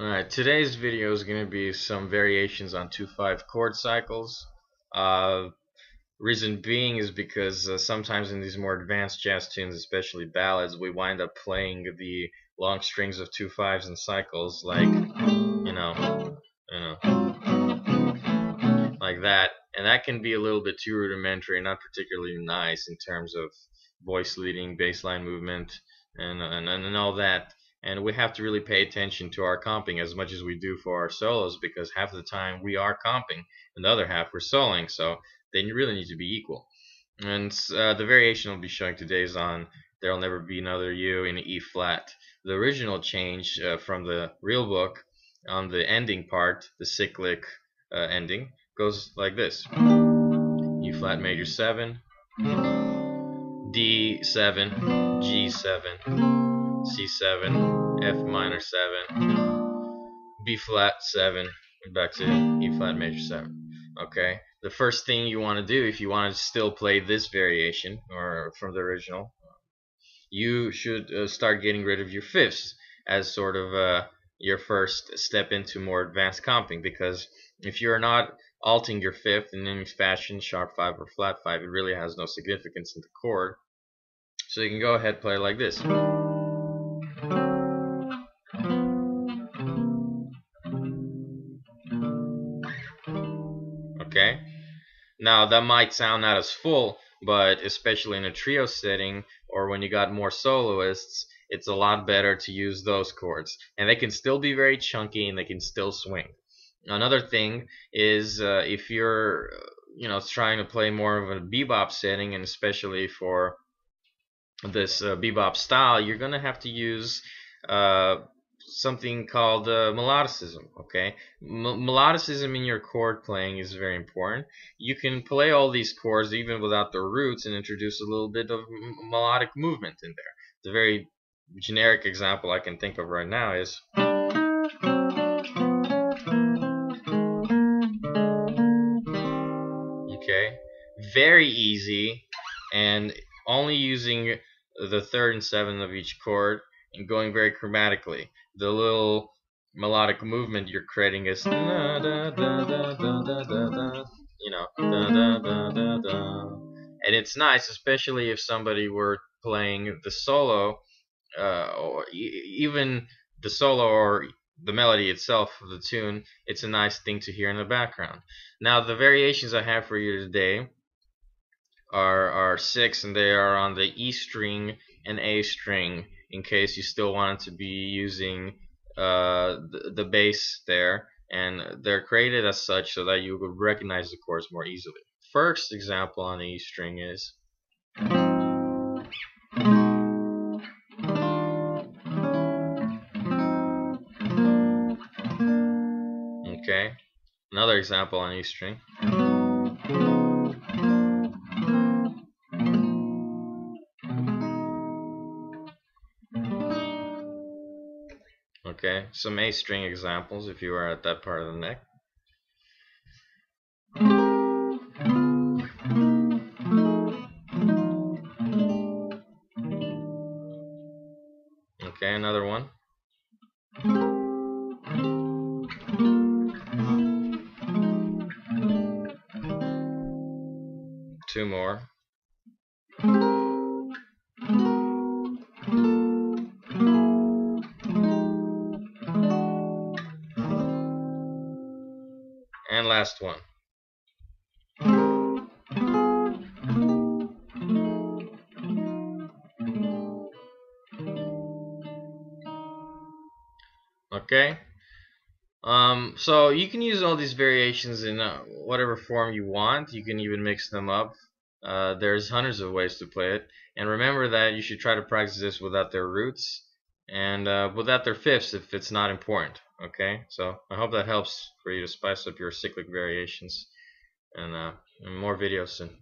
Alright, today's video is going to be some variations on 2/5 chord cycles. Reason being is because sometimes in these more advanced jazz tunes, especially ballads, we wind up playing the long strings of 2/5s and cycles like, like that. And that can be a little bit too rudimentary, not particularly nice in terms of voice leading, bass line movement, and all that. And we have to really pay attention to our comping as much as we do for our solos, because half the time we are comping and the other half we're soloing, so they really need to be equal. And the variation I'll be showing today is on There'll Never Be Another You in E flat. The original change from the real book on the ending part, the cyclic ending, goes like this: E flat major 7, D7, G7, C7, F minor 7, B flat 7, and back to E flat major 7. Okay, the first thing you want to do if you want to still play this variation or from the original, you should start getting rid of your fifths as sort of your first step into more advanced comping, because if you're not alting your fifth in any fashion, sharp 5 or flat 5, it really has no significance in the chord. So you can go ahead and play like this. Okay, now that might sound not as full, but especially in a trio setting or when you got more soloists, it's a lot better to use those chords, and they can still be very chunky and they can still swing. Another thing is if you're trying to play more of a bebop setting, and especially for this bebop style, you're gonna have to use something called melodicism. Okay, melodicism in your chord playing is very important. You can play all these chords even without the roots and introduce a little bit of melodic movement in there. The very generic example I can think of right now is okay, very easy, and only using the third and seventh of each chord and going very chromatically. The little melodic movement you're creating is da da da da da da da, da da da da da, and it's nice, especially if somebody were playing the solo, or even the solo or the melody itself of the tune. It's a nice thing to hear in the background. Now, the variations I have for you today are 6, and they are on the E string and A string, in case you still wanted to be using the bass there, and they're created as such so that you would recognize the chords more easily. First example on the E string is okay, another example on E string. Okay, some A string examples if you are at that part of the neck. Okay, another one. Two more. And last one. Okay, so you can use all these variations in whatever form you want. You can even mix them up. There's hundreds of ways to play it, and remember that you should try to practice this without their roots and without their fifths if it's not important. Okay, so I hope that helps for you to spice up your cyclic variations, and more videos soon.